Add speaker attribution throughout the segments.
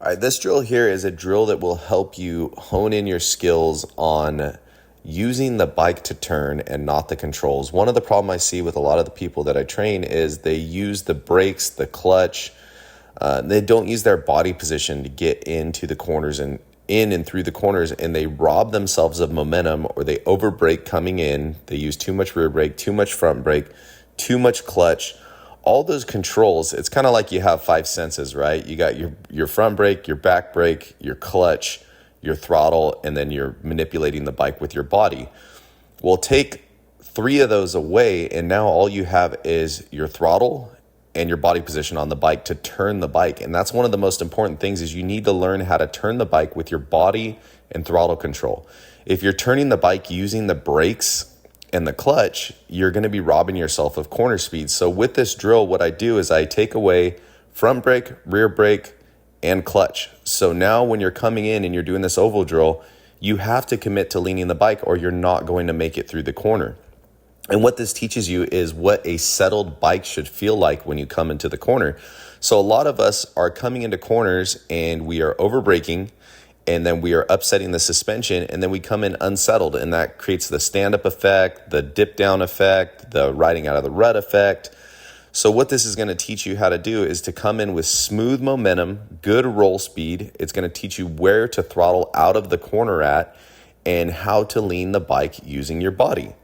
Speaker 1: All right, this drill here is a drill that will help you hone in your skills on using the bike to turn and not the controls. One of the problems I see with a lot of the people that I train is they use the brakes, the clutch. They don't use their body position to get into the corners and in and through the corners, and they rob themselves of momentum, or they over brake coming in. They use too much rear brake, too much front brake, too much clutch. All those controls, it's kind of like you have five senses, right? You got your front brake, your back brake, your clutch, your throttle, and then you're manipulating the bike with your body. Well, take three of those away, and now all you have is your throttle and your body position on the bike to turn the bike. And that's one of the most important things, is you need to learn how to turn the bike with your body and throttle control. If you're turning the bike using the brakes and the clutch, you're going to be robbing yourself of corner speed. So with this drill, what I do is I take away front brake, rear brake, and clutch. So now when you're coming in and you're doing this oval drill, you have to commit to leaning the bike, or you're not going to make it through the corner. And what this teaches you is what a settled bike should feel like when you come into the corner. So a lot of us are coming into corners and we are over braking, and then we are upsetting the suspension, and then we come in unsettled, and that creates the stand-up effect, the dip down effect, the riding out of the rut effect. So what this is going to teach you how to do is to come in with smooth momentum, good roll speed. It's going to teach you where to throttle out of the corner at, and how to lean the bike using your body.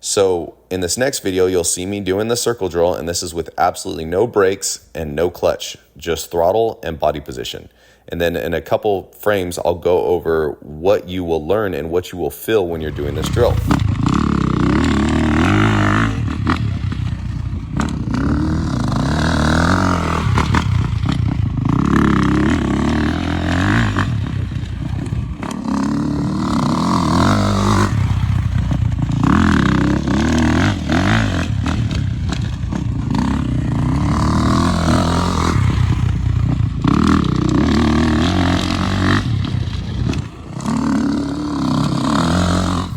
Speaker 1: So in this next video, you'll see me doing the circle drill, and this is with absolutely no brakes and no clutch, just throttle and body position. And then in a couple frames, I'll go over what you will learn and what you will feel when you're doing this drill.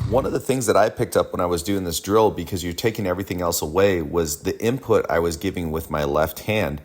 Speaker 1: One of the things that I picked up when I was doing this drill, because you're taking everything else away, was the input I was giving with my left hand.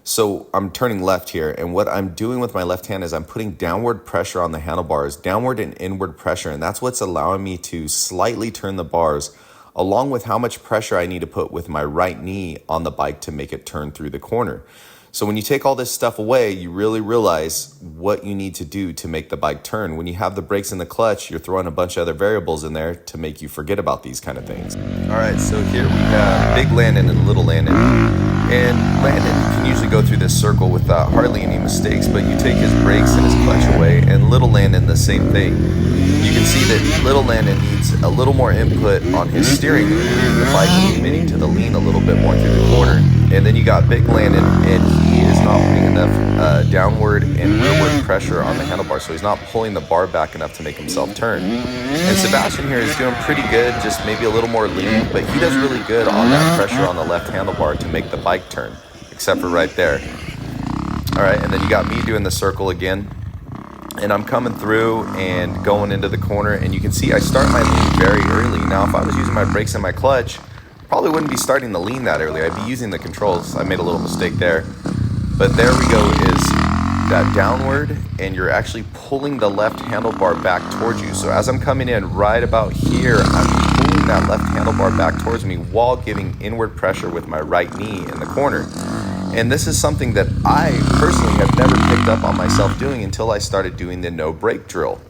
Speaker 1: So I'm turning left here, and what I'm doing with my left hand is I'm putting downward pressure on the handlebars, downward and inward pressure, and that's what's allowing me to slightly turn the bars, along with how much pressure I need to put with my right knee on the bike to make it turn through the corner. So when you take all this stuff away, you really realize what you need to do to make the bike turn. When you have the brakes and the clutch, you're throwing a bunch of other variables in there to make you forget about these kind of things. All right, so here we have big Landon and little Landon. And Landon can usually go through this circle without hardly any mistakes, but you take his brakes and his clutch away, and little Landon the same thing. You can see that little Landon needs a little more input on his steering, the bike committing to the lean a little bit more through the corner. And then you got big Landon, and he is not putting enough downward and rearward pressure on the handlebar, so he's not pulling the bar back enough to make himself turn. And Sebastian here is doing pretty good, just maybe a little more lean, but he does really good on that pressure on the left handlebar to make the bike turn, except for right there. All right, and then you got me doing the circle again, and I'm coming through and going into the corner, and you can see I start my lean very early. Now, if I was using my brakes and my clutch, probably wouldn't be starting the lean that early. I'd be using the controls. I made a little mistake there. But there we go, is that downward, and you're actually pulling the left handlebar back towards you. So as I'm coming in right about here, I'm pulling that left handlebar back towards me while giving inward pressure with my right knee in the corner. And this is something that I personally have never picked up on myself doing until I started doing the no brake drill.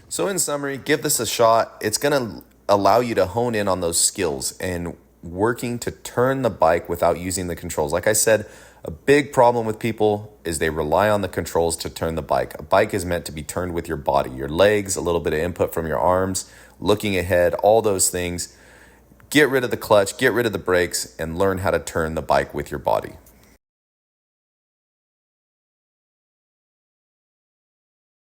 Speaker 1: So in summary, give this a shot. It's gonna allow you to hone in on those skills and working to turn the bike without using the controls. Like I said, a big problem with people is they rely on the controls to turn the bike. A bike is meant to be turned with your body, your legs, a little bit of input from your arms, looking ahead, all those things. Get rid of the clutch, get rid of the brakes, and learn how to turn the bike with your body.